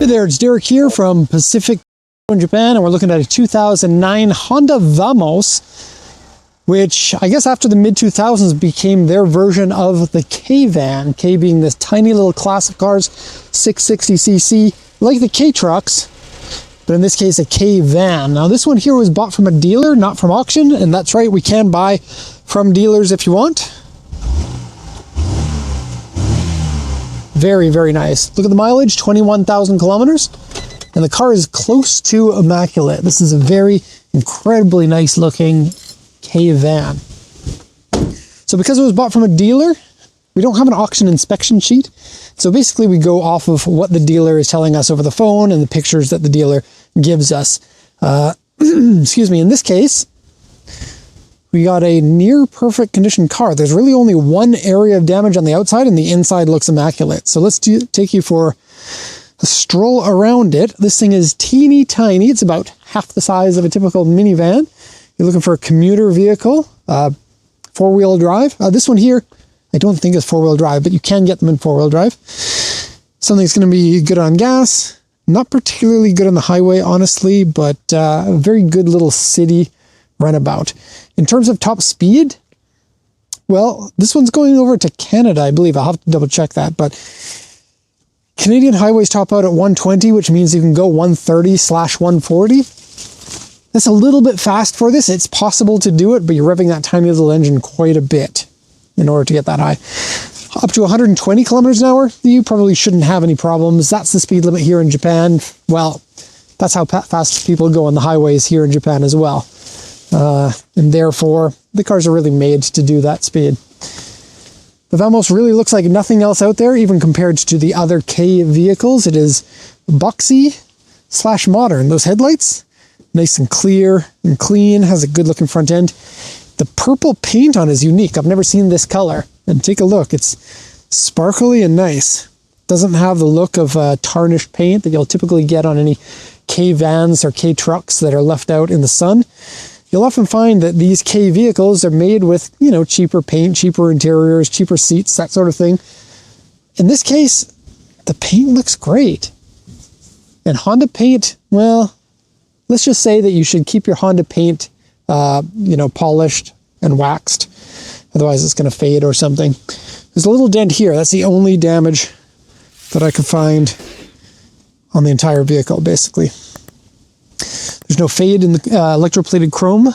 Hey there, it's Derek here from Pacific in Japan, and we're looking at a 2009 Honda Vamos, which I guess after the mid-2000s became their version of the K-Van, K being this tiny little class of cars, 660cc, like the K-Trucks, but in this case a K-Van. Now this one here was bought from a dealer, not from auction, and that's right, we can buy from dealers if you want. Very, very nice. Look at the mileage, 21,000 kilometers. And the car is close to immaculate. This is a very incredibly nice looking K-Van. So because it was bought from a dealer, we don't have an auction inspection sheet. So basically we go off of what the dealer is telling us over the phone and the pictures that the dealer gives us. Excuse me, in this case, we got a near perfect condition car. There's really only one area of damage on the outside and the inside looks immaculate. So let's take you for a stroll around it. This thing is teeny tiny. It's about half the size of a typical minivan. You're looking for a commuter vehicle, four-wheel drive. This one here, I don't think is four-wheel drive, but you can get them in four-wheel drive. Something that's going to be good on gas. Not particularly good on the highway, honestly, but a very good little city runabout. In terms of top speed, well, this one's going over to Canada, I believe. I'll have to double check that, but Canadian highways top out at 120, which means you can go 130/140. That's a little bit fast for this. It's possible to do it, but you're revving that tiny little engine quite a bit in order to get that high. Up to 120 kilometers an hour, you probably shouldn't have any problems. That's the speed limit here in Japan. Well, that's how fast people go on the highways here in Japan as well. And therefore, the cars are really made to do that speed. The Vamos really looks like nothing else out there, even compared to the other K vehicles. It is boxy/modern. Those headlights, nice and clear and clean, has a good looking front end. The purple paint on is unique. I've never seen this color. And take a look, it's sparkly and nice. Doesn't have the look of tarnished paint that you'll typically get on any K-Vans or K-Trucks that are left out in the sun. You'll often find that these K vehicles are made with, you know, cheaper paint, cheaper interiors, cheaper seats, that sort of thing. In this case, the paint looks great. And Honda paint, well, let's just say that you should keep your Honda paint, you know, polished and waxed. Otherwise it's going to fade or something. There's a little dent here. That's the only damage that I could find on the entire vehicle, basically. There's no fade in the electroplated chrome.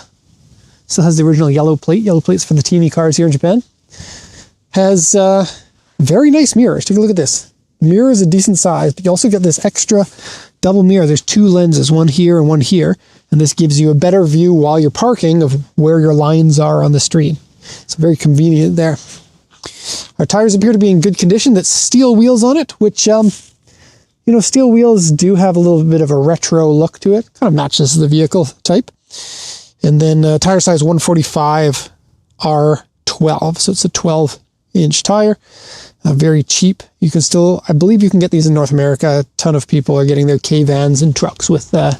Still has the original yellow plate. Yellow plates for the teeny cars here in Japan. Has very nice mirrors. Take a look at this. The mirror is a decent size, but you also get this extra double mirror. There's two lenses, one here and one here. And this gives you a better view while you're parking of where your lines are on the street. It's very convenient there. Our tires appear to be in good condition. That's steel wheels on it, which, you know, steel wheels do have a little bit of a retro look to it. Kind of matches the vehicle type. And then tire size 145 R12. So it's a 12-inch tire. Very cheap. You can still, I believe you can get these in North America. A ton of people are getting their K-Vans and trucks with the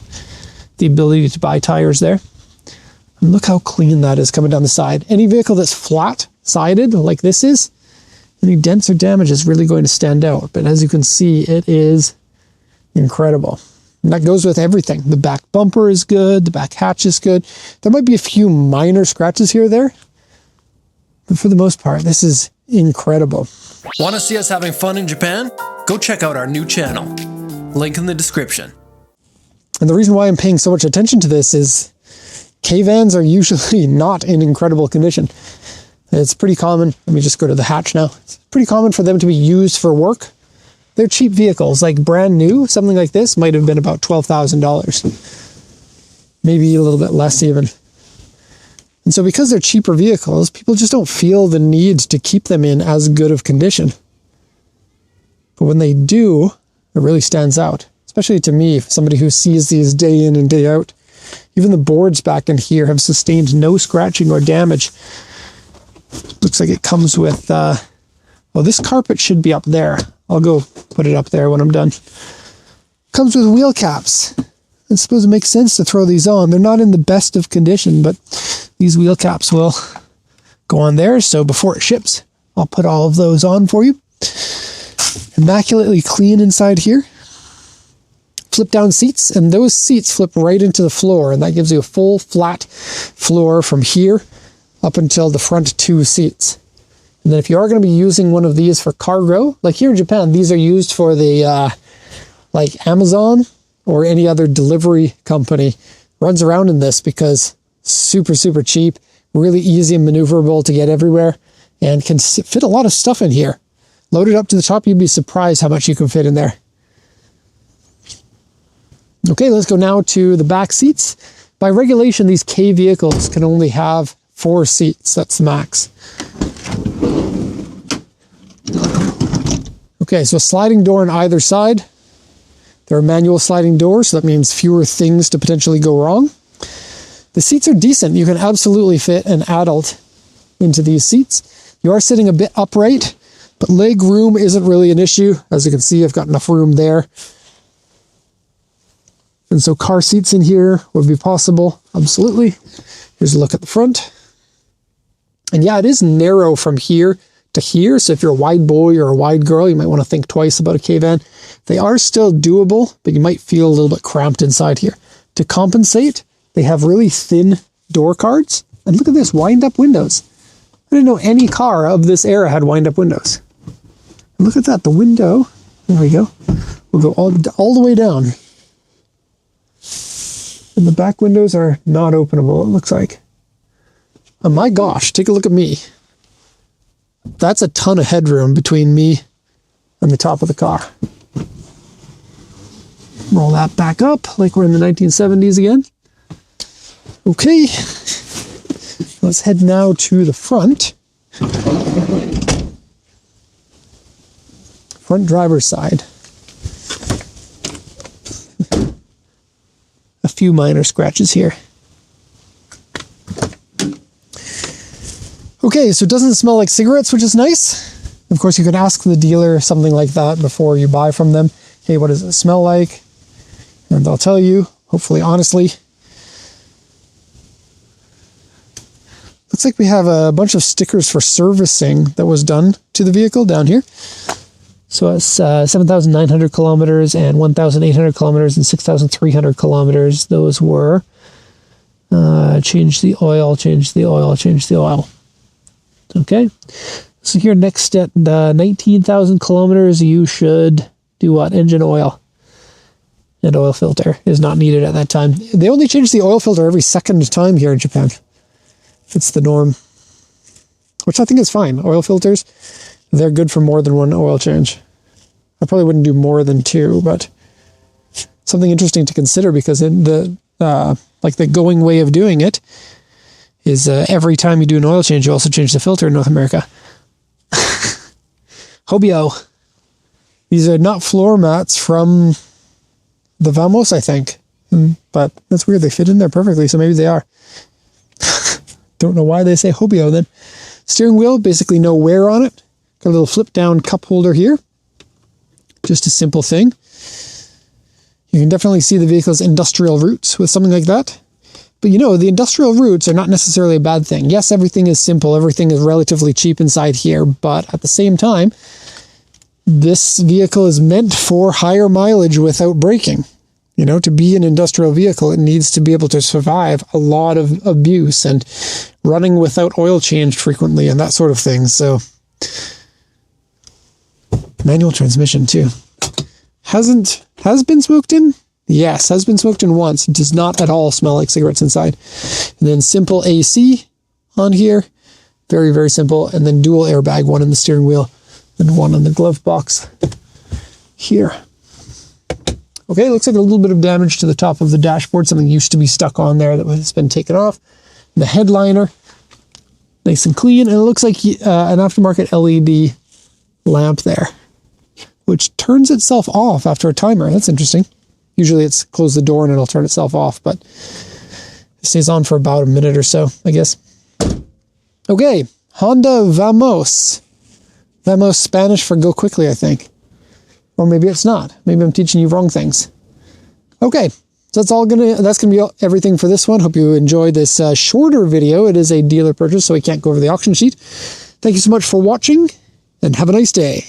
ability to buy tires there. And look how clean that is coming down the side. Any vehicle that's flat-sided like this is, any dents or damage is really going to stand out. But as you can see, it is incredible. And that goes with everything. The back bumper is good. The back hatch is good. There might be a few minor scratches here or there. But for the most part, this is incredible. Want to see us having fun in Japan? Go check out our new channel. Link in the description. And the reason why I'm paying so much attention to this is K-Vans are usually not in incredible condition. It's pretty common. Let me just go to the hatch now. It's pretty common for them to be used for work. They're cheap vehicles, like brand new. Something like this might have been about $12,000. Maybe a little bit less even. And so because they're cheaper vehicles, people just don't feel the need to keep them in as good of condition. But when they do, it really stands out. Especially to me, somebody who sees these day in and day out. Even the boards back in here have sustained no scratching or damage. Looks like it comes with, well, this carpet should be up there. I'll go put it up there when I'm done. Comes with wheel caps. I suppose it makes sense to throw these on. They're not in the best of condition, but these wheel caps will go on there. So before it ships, I'll put all of those on for you. Immaculately clean inside here. flip down seats, and those seats flip right into the floor, and that gives you a full flat floor from here up until the front 2 seats. And then if you are going to be using one of these for cargo, like here in Japan, these are used for the like Amazon or any other delivery company runs around in this because super, super cheap, really easy and maneuverable to get everywhere, and can fit a lot of stuff in here. Load it up to the top, you'd be surprised how much you can fit in there. Okay, let's go now to the back seats. By regulation, these K vehicles can only have 4 seats. That's the max. Okay, so a sliding door on either side. There are manual sliding doors, so that means fewer things to potentially go wrong. The seats are decent. You can absolutely fit an adult into these seats. You are sitting a bit upright, but leg room isn't really an issue. As you can see, I've got enough room there. And so car seats in here would be possible. Absolutely. Here's a look at the front. And yeah, it is narrow from here to here. So if you're a wide boy or a wide girl, you might want to think twice about a K-van. They are still doable, but you might feel a little bit cramped inside here. To compensate, they have really thin door cards. And look at this, wind-up windows. I didn't know any car of this era had wind-up windows. And look at that, the window. There we go. We'll go all the way down. And the back windows are not openable, it looks like. Oh my gosh, take a look at me. That's a ton of headroom between me and the top of the car. Roll that back up like we're in the 1970s again. Okay, let's head now to the front. Front driver's side. A few minor scratches here. Okay, so it doesn't smell like cigarettes, which is nice. Of course, you can ask the dealer something like that before you buy from them. Hey, what does it smell like? And they'll tell you, hopefully honestly. Looks like we have a bunch of stickers for servicing that was done to the vehicle down here. So it's 7,900 kilometers and 1,800 kilometers and 6,300 kilometers. Those were change the oil, change the oil, change the oil. Okay, so here next at 19,000 kilometers, you should do what? Engine oil. And oil filter is not needed at that time. They only change the oil filter every second time here in Japan. It's the norm, which I think is fine. Oil filters, they're good for more than one oil change. I probably wouldn't do more than 2, but something interesting to consider because in the like the going way of doing it is every time you do an oil change, you also change the filter in North America. Hobio. These are not floor mats from the Vamos, I think. But that's weird. They fit in there perfectly, so maybe they are. Don't know why they say Hobio then. Steering wheel, basically no wear on it. Got a little flip down cup holder here. Just a simple thing. You can definitely see the vehicle's industrial roots with something like that. But you know, the industrial roots are not necessarily a bad thing. Yes, everything is simple. Everything is relatively cheap inside here. But at the same time, this vehicle is meant for higher mileage without braking. You know, to be an industrial vehicle, it needs to be able to survive a lot of abuse and running without oil changed frequently and that sort of thing. So, manual transmission too. Has been smoked in? Yes, has been smoked in once. It does not at all smell like cigarettes inside. And then simple AC on here. Very, very simple. And then dual airbag, one in the steering wheel and one on the glove box here. Okay, looks like a little bit of damage to the top of the dashboard. Something used to be stuck on there that has been taken off. The headliner, nice and clean. And it looks like an aftermarket LED lamp there, which turns itself off after a timer. That's interesting. Usually it's close the door and it'll turn itself off, but it stays on for about a minute or so, I guess. Okay, Honda Vamos. Vamos Spanish for go quickly, I think. Or maybe it's not. Maybe I'm teaching you wrong things. Okay, so that's gonna be everything for this one. Hope you enjoyed this shorter video. It is a dealer purchase, so we can't go over the auction sheet. Thank you so much for watching, and have a nice day.